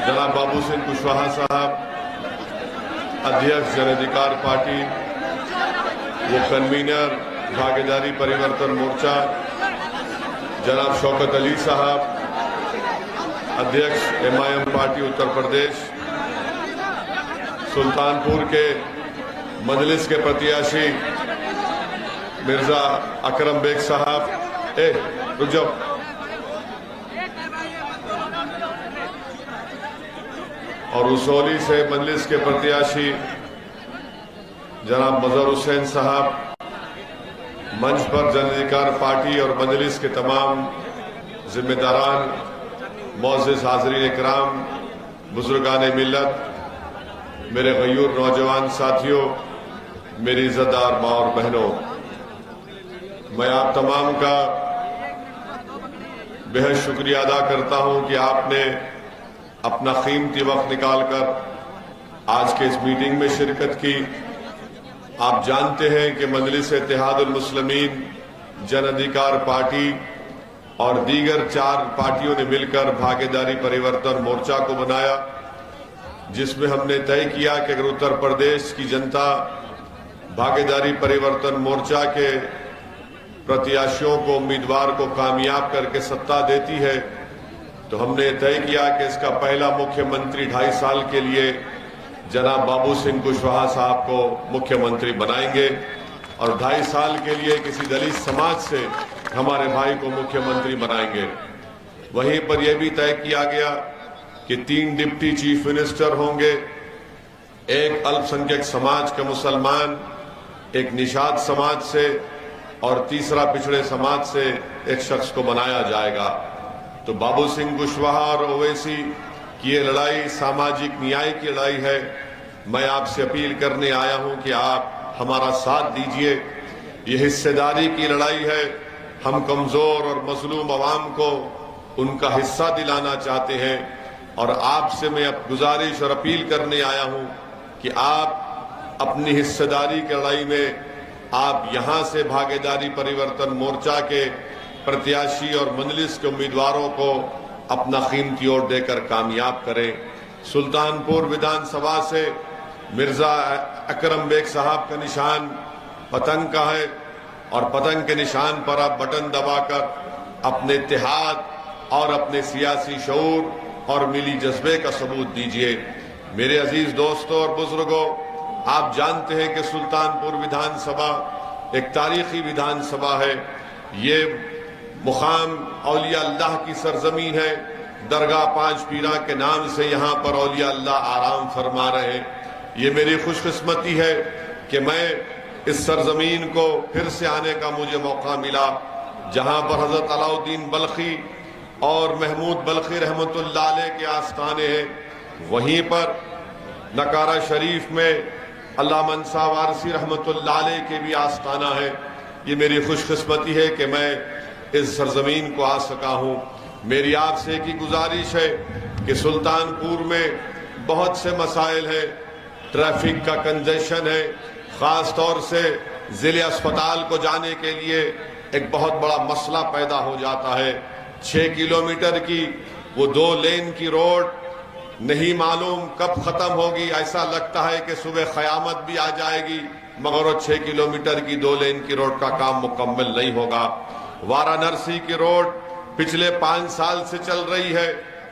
जनाब बाबू सिंह कुशवाहा साहब, अध्यक्ष जन अधिकार पार्टी, वो कन्वीनर भागीदारी परिवर्तन मोर्चा जनाब शौकत अली साहब, अध्यक्ष MIM पार्टी उत्तर प्रदेश, सुल्तानपुर के मजलिस के प्रत्याशी मिर्जा अकरम बेग साहब, रुक जाओ, और उसौली से मजलिस के प्रत्याशी जनाब मजहर हुसैन साहब, मंच पर जन अधिकार पार्टी और मजलिस के तमाम जिम्मेदारान, मोअज़्ज़िज़ हाज़रीन इकराम, बुजुर्गान मिल्लत, मेरे गयूर नौजवान साथियों, मेरी इज़्ज़तदार माँ और बहनों, मैं आप तमाम का बेहद शुक्रिया अदा करता हूं कि आपने अपना कीमती वक्त निकालकर आज के इस मीटिंग में शिरकत की। आप जानते हैं कि मजलिस इत्तेहादुल मुस्लिमीन, जन अधिकार पार्टी और दीगर 4 पार्टियों ने मिलकर भागीदारी परिवर्तन मोर्चा को बनाया, जिसमें हमने तय किया कि अगर उत्तर प्रदेश की जनता भागीदारी परिवर्तन मोर्चा के प्रत्याशियों को, उम्मीदवार को कामयाब करके सत्ता देती है, तो हमने तय किया कि इसका पहला मुख्यमंत्री 2.5 साल के लिए जनाब बाबू सिंह कुशवाहा साहब को मुख्यमंत्री बनाएंगे और 2.5 साल के लिए किसी दलित समाज से हमारे भाई को मुख्यमंत्री बनाएंगे। वहीं पर यह भी तय किया गया कि 3 डिप्टी चीफ मिनिस्टर होंगे, एक अल्पसंख्यक समाज के मुसलमान, एक निषाद समाज से और तीसरा पिछड़े समाज से एक शख्स को बनाया जाएगा। तो बाबू सिंह कुशवाहा और ओवैसी की ये लड़ाई सामाजिक न्याय की लड़ाई है। मैं आपसे अपील करने आया हूं कि आप हमारा साथ दीजिए। ये हिस्सेदारी की लड़ाई है। हम कमजोर और मजलूम अवाम को उनका हिस्सा दिलाना चाहते हैं और आपसे मैं अब गुजारिश और अपील करने आया हूं कि आप अपनी हिस्सेदारी की लड़ाई में आप यहां से भागीदारी परिवर्तन मोर्चा के प्रत्याशी और मजलिस के उम्मीदवारों को अपना कीमती वोट देकर कामयाब करें। सुल्तानपुर विधानसभा से मिर्जा अकरम बेग साहब का निशान पतंग का है और पतंग के निशान पर आप बटन दबाकर अपने इत्तेहाद और अपने सियासी शऊर और मिली जज्बे का सबूत दीजिए। मेरे अजीज दोस्तों और बुजुर्गों, आप जानते हैं कि सुल्तानपुर विधानसभा एक तारीखी विधानसभा है। ये मुकाम औलिया अल्लाह की सरजमीन है। दरगाह 5 पीरा के नाम से यहाँ पर औलिया अल्लाह आराम फरमा रहे हैं। ये मेरी खुशकिस्मती है कि मैं इस सरजमीन को फिर से आने का मुझे मौका मिला, जहाँ पर हजरत अलाउद्दीन बल्खी और महमूद बल्खी रहमतुल्लाह अलैह के आस्थाने हैं। वहीं पर नकारा शरीफ में अल्लामा मंसा वारसी रहमतुल्लाह अलैह के भी आस्थाना है। ये मेरी खुशकिस्मती है कि मैं इस सरजमीन को आ सका हूँ। मेरी आपसे एक ही गुजारिश है कि सुल्तानपुर में बहुत से मसाइल हैं। ट्रैफिक का कंजेशन है, खास तौर से जिले अस्पताल को जाने के लिए एक बहुत बड़ा मसला पैदा हो जाता है। 6 किलोमीटर की वो 2 लेन की रोड नहीं मालूम कब खत्म होगी। ऐसा लगता है कि सुबह क़यामत भी आ जाएगी, मगर वो 6 किलोमीटर की 2 लेन की रोड का काम मुकम्मल नहीं होगा। वाराणसी की रोड पिछले 5 साल से चल रही है,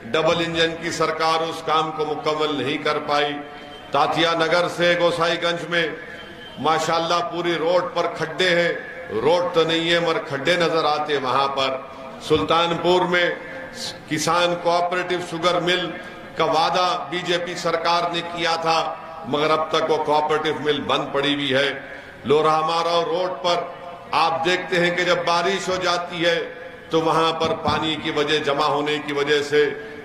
डबल इंजन की सरकार उस काम को मुकम्मल नहीं कर पाई। तातिया नगर से गोसाईगंज में माशाल्लाह पूरी रोड पर खड्डे हैं। रोड तो नहीं है मगर खड्डे नजर आते वहां पर। सुल्तानपुर में किसान कोऑपरेटिव शुगर मिल का वादा बीजेपी सरकार ने किया था, मगर अब तक वो कोऑपरेटिव मिल बंद पड़ी हुई है। लोराहमारा रोड पर आप देखते हैं कि जब बारिश हो जाती है तो वहां पर पानी की वजह जमा होने की वजह से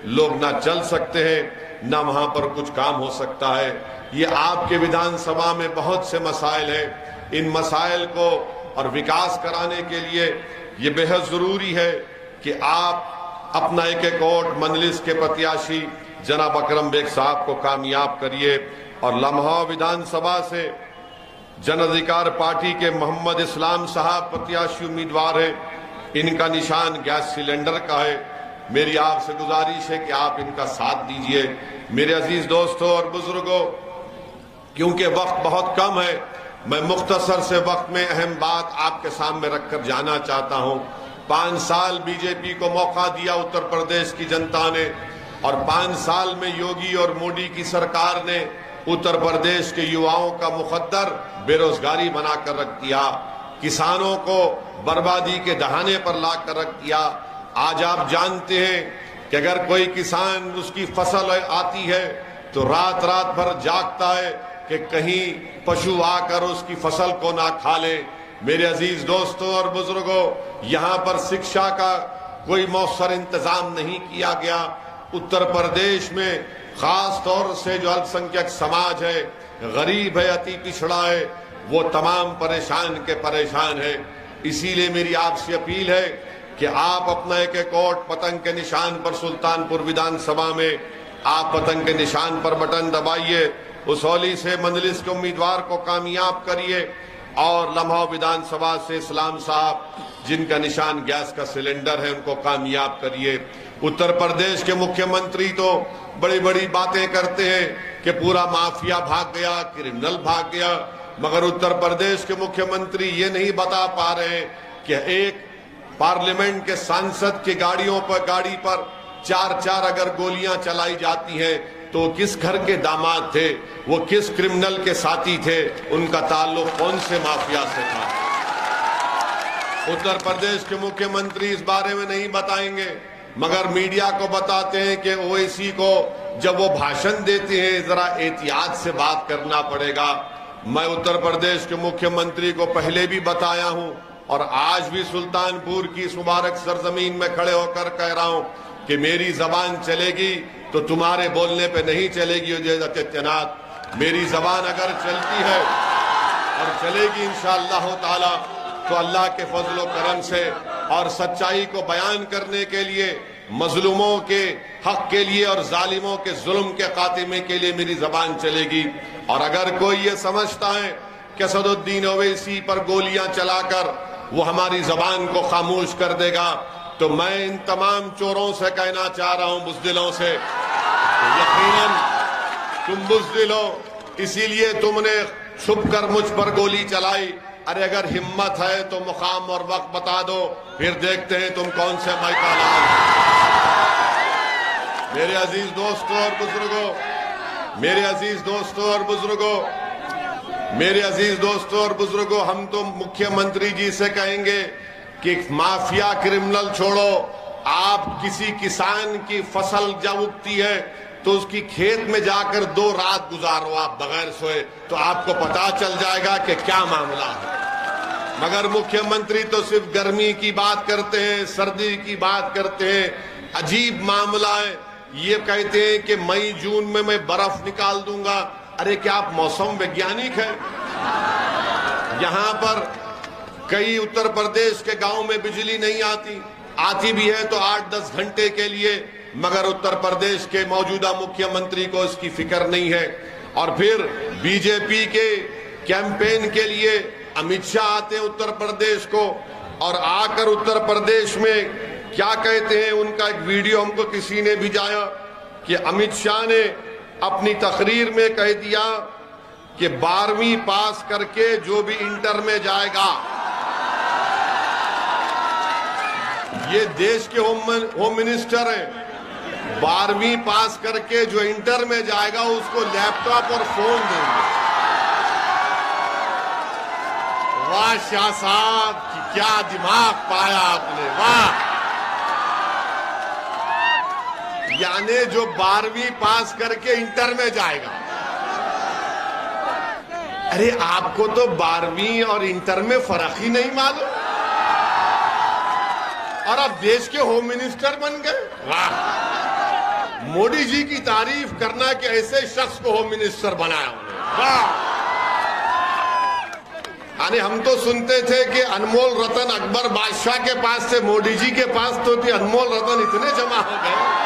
लोग ना चल सकते हैं, ना वहां पर कुछ काम हो सकता है। ये आपके विधानसभा में बहुत से मसाइल हैं। इन मसाइल को और विकास कराने के लिए ये बेहद जरूरी है कि आप अपना एक वोट मजलिस के प्रत्याशी जनाब अकरम बेग साहब को कामयाब करिए। और लम्हा विधानसभा से जन अधिकार पार्टी के मोहम्मद इस्लाम साहब प्रत्याशी उम्मीदवार है। इनका निशान गैस सिलेंडर का है। मेरी आपसे गुजारिश है कि आप इनका साथ दीजिए। मेरे अजीज दोस्तों और बुजुर्गों, क्योंकि वक्त बहुत कम है, मैं मुख्तसर से वक्त में अहम बात आपके सामने रखकर जाना चाहता हूं। 5 साल बीजेपी को मौका दिया उत्तर प्रदेश की जनता ने, और 5 साल में योगी और मोदी की सरकार ने उत्तर प्रदेश के युवाओं का मुकद्दर बेरोजगारी बनाकर रख दिया, किसानों को बर्बादी के दहाने पर लाकर रख दिया। आज आप जानते हैं कि अगर कोई किसान उसकी फसल आती है तो रात रात भर जागता है कि कहीं पशु आकर उसकी फसल को ना खा ले। मेरे अजीज दोस्तों और बुजुर्गों, यहाँ पर शिक्षा का कोई मौसर इंतजाम नहीं किया गया। उत्तर प्रदेश में खास तौर से जो अल्पसंख्यक समाज है, गरीब है, अति पिछड़ा है, वो तमाम परेशान के परेशान है। इसीलिए मेरी आपसे अपील है कि आप अपना एक एक वोट पतंग के निशान पर सुल्तानपुर विधानसभा में आप पतंग के निशान पर बटन दबाइए, उसौली से मंजलिस के उम्मीदवार को कामयाब करिए, और लम्हा विधानसभा से इस्लाम साहब जिनका निशान गैस का सिलेंडर है उनको कामयाब करिए। उत्तर प्रदेश के मुख्यमंत्री तो बड़ी बड़ी बातें करते हैं कि पूरा माफिया भाग गया, क्रिमिनल भाग गया, मगर उत्तर प्रदेश के मुख्यमंत्री ये नहीं बता पा रहे कि एक पार्लियामेंट के सांसद की गाड़ी पर 4-4 अगर गोलियां चलाई जाती हैं तो किस घर के दामाद थे, वो किस क्रिमिनल के साथी थे, उनका ताल्लुक कौन से माफिया से था। उत्तर प्रदेश के मुख्यमंत्री इस बारे में नहीं बताएंगे, मगर मीडिया को बताते हैं कि ओवैसी को जब वो भाषण देते हैं जरा एहतियात से बात करना पड़ेगा। मैं उत्तर प्रदेश के मुख्यमंत्री को पहले भी बताया हूं और आज भी सुल्तानपुर की इस मुबारक सरजमीन में खड़े होकर कह रहा हूं कि मेरी जबान चलेगी तो तुम्हारे बोलने पे नहीं चलेगी योगी आदित्यनाथ। मेरी जबान अगर चलती है और चलेगी इंशाअल्लाह ताला तो अल्लाह के फजलो करम से और सच्चाई को बयान करने के लिए, मजलूमों के हक के लिए और जालिमों के जुल्म के खात्मे के लिए मेरी जबान चलेगी। और अगर कोई ये समझता है कि असदुद्दीन ओवैसी पर गोलियां चलाकर वो हमारी जबान को खामोश कर देगा, तो मैं इन तमाम चोरों से कहना चाह रहा हूं, बुज़दिलों से, यकीनन तुम बुज़दिल हो, इसीलिए तुमने छुप कर मुझ पर गोली चलाई। अरे अगर हिम्मत है तो मुकाम और वक्त बता दो, फिर देखते हैं तुम कौन से मायका लाल। मेरे अजीज दोस्तों और बुजुर्गों, मेरे अजीज दोस्तों और बुजुर्गों, मेरे अजीज दोस्तों और बुजुर्गों, हम तो मुख्यमंत्री जी से कहेंगे कि माफिया क्रिमिनल छोड़ो। आप किसी किसान की फसल जब उगती है तो उसकी खेत में जाकर 2 रात गुजारो आप बगैर सोए, तो आपको पता चल जाएगा कि क्या मामला है। मगर मुख्यमंत्री तो सिर्फ गर्मी की बात करते हैं, सर्दी की बात करते हैं। अजीब मामला है, ये कहते हैं कि मई जून में मैं बर्फ निकाल दूंगा। अरे क्या आप मौसम वैज्ञानिक हैं? यहां पर कई उत्तर प्रदेश के गांव में बिजली नहीं आती भी है तो 8-10 घंटे के लिए, मगर उत्तर प्रदेश के मौजूदा मुख्यमंत्री को इसकी फिक्र नहीं है। और फिर बीजेपी के कैंपेन के लिए अमित शाह आते हैं उत्तर प्रदेश को, और आकर उत्तर प्रदेश में क्या कहते हैं, उनका एक वीडियो हमको किसी ने भेजा कि अमित शाह ने अपनी तकरीर में कह दिया कि 12वीं पास करके जो भी इंटर में जाएगा, ये देश के होम मिनिस्टर हैं, 12वीं पास करके जो इंटर में जाएगा उसको लैपटॉप और फोन देंगे। वाह शाह साहब, क्या दिमाग पाया आपने, वाह। यानी जो 12वीं पास करके इंटर में जाएगा, अरे आपको तो 12वीं और इंटर में फर्क ही नहीं मालूम, और अब देश के होम मिनिस्टर बन गए। वाह, मोदी जी की तारीफ करना कि ऐसे शख्स को होम मिनिस्टर बनाया उन्होंने, वाह। यानी हम तो सुनते थे कि अनमोल रतन अकबर बादशाह के पास थे, मोदी जी के पास तो थी अनमोल रतन इतने जमा हो गए।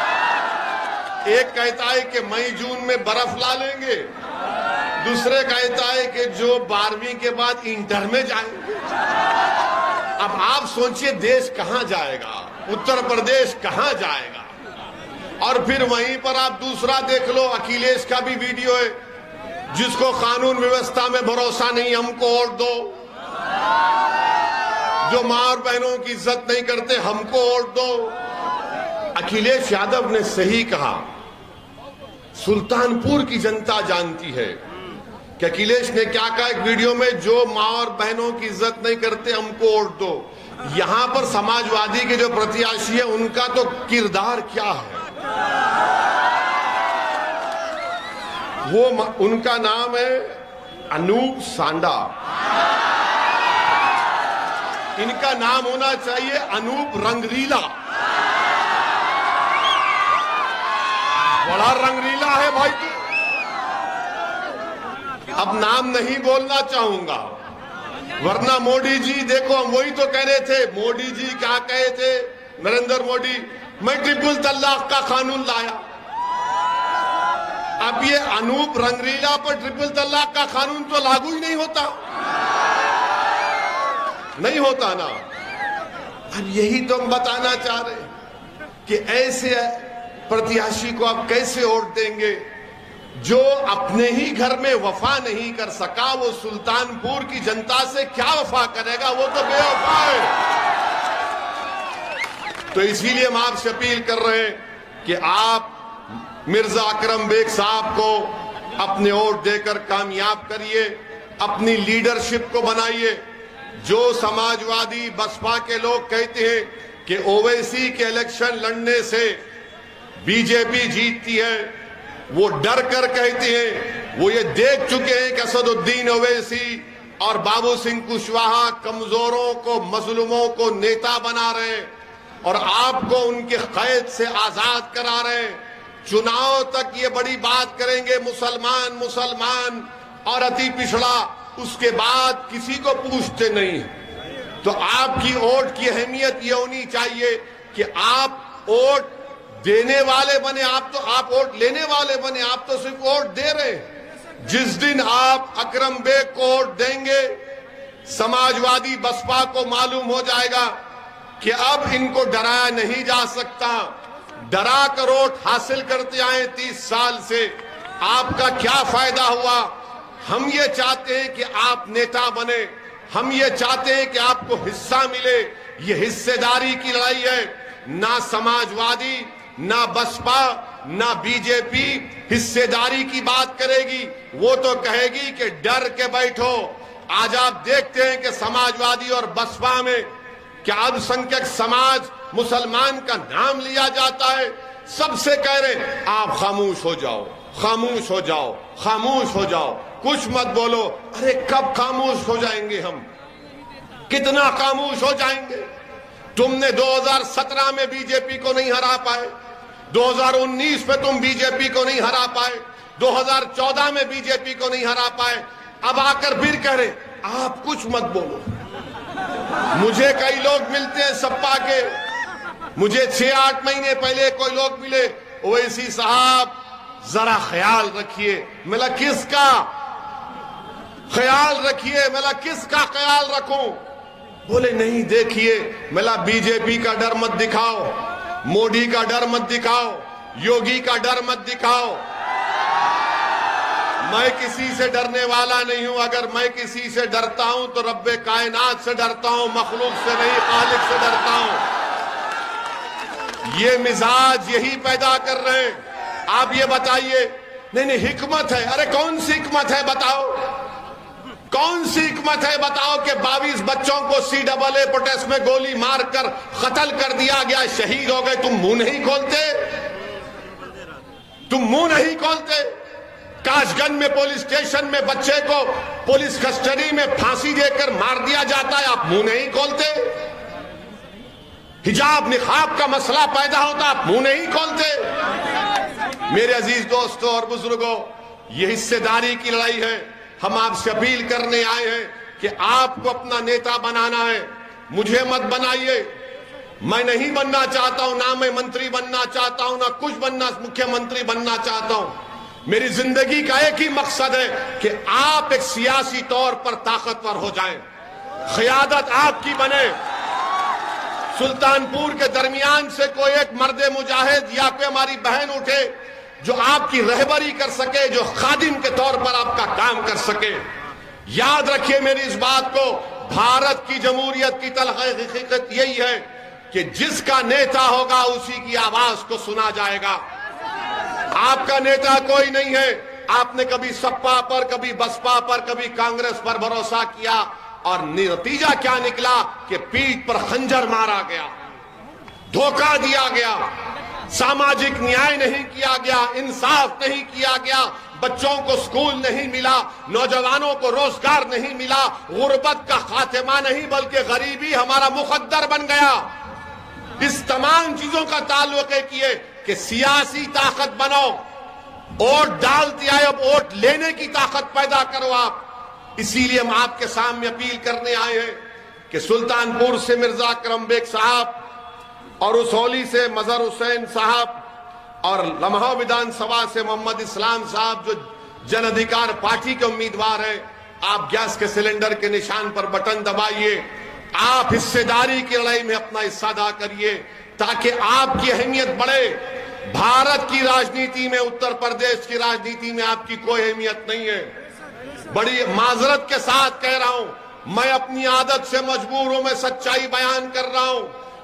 एक कहता है कि मई जून में बर्फ ला लेंगे, दूसरे कहता है कि जो 12वीं के बाद इंटर में जाएंगे। अब आप सोचिए देश कहां जाएगा। उत्तर प्रदेश कहां जाएगा। और फिर वहीं पर आप दूसरा देख लो, अखिलेश का भी वीडियो है, जिसको कानून व्यवस्था में भरोसा नहीं, हमको वोट दो। जो मां और बहनों की इज्जत नहीं करते, हमको वोट दो। अखिलेश यादव ने सही कहा, सुल्तानपुर की जनता जानती है कि अखिलेश ने क्या कहा एक वीडियो में, जो मां और बहनों की इज्जत नहीं करते हमको वोट दो। यहां पर समाजवादी के जो प्रत्याशी है उनका तो किरदार क्या है, वो उनका नाम है अनूप सांडा। इनका नाम होना चाहिए अनूप रंगरीला। बड़ा रंगरीला है भाई। अब नाम नहीं बोलना चाहूंगा, वरना मोदी जी, देखो हम वही तो कह रहे थे, मोदी जी क्या कहे थे, नरेंद्र मोदी, मैं ट्रिपल तलाक का कानून लाया। अब ये अनूप रंगरीला पर ट्रिपल तलाक का कानून तो लागू ही नहीं होता, नहीं होता ना। अब यही तो हम बताना चाह रहे कि ऐसे प्रत्याशी को आप कैसे वोट देंगे जो अपने ही घर में वफा नहीं कर सका, वो सुल्तानपुर की जनता से क्या वफा करेगा, वो तो बेवफा है। तो इसीलिए हम आपसे अपील कर रहे हैं कि आप मिर्जा अकरम बेग साहब को अपने वोट देकर कामयाब करिए, अपनी लीडरशिप को बनाइए। जो समाजवादी बसपा के लोग कहते हैं कि ओवैसी के इलेक्शन लड़ने से बीजेपी जीतती है, वो डर कर कहते हैं, वो ये देख चुके हैं कि असदुद्दीन ओवैसी और बाबू सिंह कुशवाहा कमजोरों को, मजलूमों को नेता बना रहे हैं और आपको उनके कैद से आजाद करा रहे हैं। चुनाव तक ये बड़ी बात करेंगे, मुसलमान मुसलमान और अति पिछड़ा, उसके बाद किसी को पूछते नहीं। तो आपकी वोट की अहमियत ये होनी चाहिए कि आप वोट देने वाले बने, आप वोट लेने वाले बने, आप तो सिर्फ वोट दे रहे। जिस दिन आप अकरम बेग को वोट देंगे, समाजवादी बसपा को मालूम हो जाएगा कि अब इनको डराया नहीं जा सकता। डरा कर वोट हासिल करते आए 30 साल से, आपका क्या फायदा हुआ। हम ये चाहते हैं कि आप नेता बने, हम ये चाहते हैं कि आपको हिस्सा मिले। ये हिस्सेदारी की लड़ाई है, ना समाजवादी, ना बसपा, ना बीजेपी हिस्सेदारी की बात करेगी। वो तो कहेगी कि डर के बैठो। आज आप देखते हैं कि समाजवादी और बसपा में क्या अल्पसंख्यक समाज मुसलमान का नाम लिया जाता है, सबसे कह रहे आप खामोश हो जाओ, खामोश हो जाओ, खामोश हो जाओ, कुछ मत बोलो। अरे कब खामोश हो जाएंगे हम, कितना खामोश हो जाएंगे। तुमने 2017 में बीजेपी को नहीं हरा पाए, 2019 में तुम बीजेपी को नहीं हरा पाए, 2014 में बीजेपी को नहीं हरा पाए, अब आकर फिर कह रहे आप कुछ मत बोलो। मुझे कई लोग मिलते हैं सपा के, मुझे 6-8 महीने पहले कोई लोग मिले, ओवैसी साहब जरा ख्याल रखिए। मेरा किसका ख्याल रखिए, मेरा किसका ख्याल रखूं। बोले नहीं देखिए, मेरा बीजेपी का डर मत दिखाओ, मोदी का डर मत दिखाओ, योगी का डर मत दिखाओ। मैं किसी से डरने वाला नहीं हूं। अगर मैं किसी से डरता हूं तो रब्बे कायनात से डरता हूं, मखलूक से नहीं, खालिक से डरता हूं। ये मिजाज यही पैदा कर रहे हैं। आप ये बताइए, नहीं हिकमत है। अरे कौन सी हिकमत है बताओ, कौन सी हिकमत है बताओ कि 22 बच्चों को CAA प्रोटेस्ट में गोली मारकर कत्ल कर दिया गया, शहीद हो गए। तुम मुंह नहीं खोलते, तुम मुंह नहीं खोलते। काशगंज में पुलिस स्टेशन में बच्चे को पुलिस कस्टडी में फांसी देकर मार दिया जाता है, आप मुंह नहीं खोलते। हिजाब निकाब का मसला पैदा होता, आप मुंह नहीं खोलते। मेरे अजीज दोस्तों और बुजुर्गों, ये हिस्सेदारी की लड़ाई है। हम आपसे अपील करने आए हैं कि आपको अपना नेता बनाना है, मुझे मत बनाइए। मैं नहीं बनना चाहता हूं, ना मैं मंत्री बनना चाहता हूं, ना कुछ बनना, मुख्यमंत्री बनना चाहता हूं। मेरी जिंदगी का एक ही मकसद है कि आप एक सियासी तौर पर ताकतवर हो जाएं, क़यादत आपकी बने, सुल्तानपुर के दरमियान से कोई एक मर्द मुजाहिद या कोई हमारी बहन उठे जो आपकी रहबरी कर सके, जो खादिम के तौर पर आपका काम कर सके। याद रखिए मेरी इस बात को, भारत की जमहूरियत की तलख़ हकीकत यही है कि जिसका नेता होगा उसी की आवाज को सुना जाएगा। आपका नेता कोई नहीं है। आपने कभी सपा पर, कभी बसपा पर, कभी कांग्रेस पर भरोसा किया और नतीजा क्या निकला कि पीठ पर खंजर मारा गया, धोखा दिया गया, सामाजिक न्याय नहीं किया गया, इंसाफ नहीं किया गया, बच्चों को स्कूल नहीं मिला, नौजवानों को रोजगार नहीं मिला, गुर्बत का खात्मा नहीं बल्कि गरीबी हमारा मुकद्दर बन गया। इस तमाम चीजों का ताल्लुक है कि सियासी ताकत बनाओ, वोट डालती आए, अब वोट लेने की ताकत पैदा करो आप। इसीलिए हम आपके सामने अपील करने आए हैं कि सुल्तानपुर से मिर्जा अकरम बेग साहब और उसौली से मजहर हुसैन साहब और लम्हा विधानसभा से मोहम्मद इस्लाम साहब जो जन अधिकार पार्टी के उम्मीदवार हैं, आप गैस के सिलेंडर के निशान पर बटन दबाइए। आप हिस्सेदारी की लड़ाई में अपना हिस्सा अदा करिए ताकि आपकी अहमियत बढ़े। भारत की राजनीति में, उत्तर प्रदेश की राजनीति में आपकी कोई अहमियत नहीं है। बड़ी माजरत के साथ कह रहा हूं, मैं अपनी आदत से मजबूर हूं, मैं सच्चाई बयान कर रहा हूं।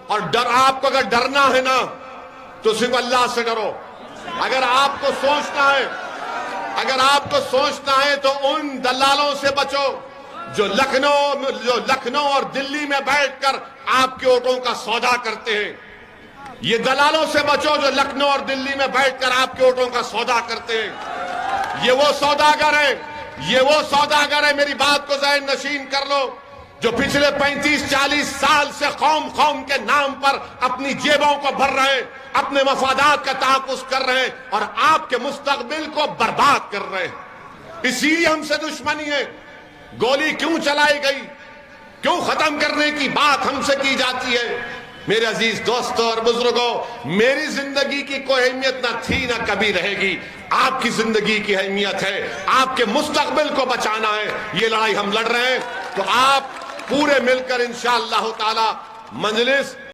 और डर, आपको अगर डरना है ना तो सिर्फ अल्लाह से डरो। अगर आपको सोचना है तो उन दलालों से बचो जो लखनऊ और दिल्ली में बैठकर आपके वोटों का सौदा करते हैं। ये दलालों से बचो जो लखनऊ और दिल्ली में बैठकर आपके वोटों का सौदा करते हैं। ये वो सौदागर है, मेरी बात को ज़हन नशीन कर लो, जो पिछले 35-40 साल से कौम के नाम पर अपनी जेबों को भर रहे हैं, अपने मफादात का तहफ़्फ़ुज़ कर रहे हैं और आपके मुस्तक़बिल को बर्बाद कर रहे हैं। इसीलिए हमसे दुश्मनी है। गोली क्यों चलाई गई, क्यों खत्म करने की बात हमसे की जाती है। मेरे अजीज दोस्तों और बुजुर्गों, मेरी जिंदगी की कोई अहमियत ना थी ना कभी रहेगी। आपकी जिंदगी की अहमियत है, आपके मुस्तक़बिल को बचाना है। ये लड़ाई हम लड़ रहे हैं, तो आप पूरे मिलकर इंशाअल्लाह ताला मजलिस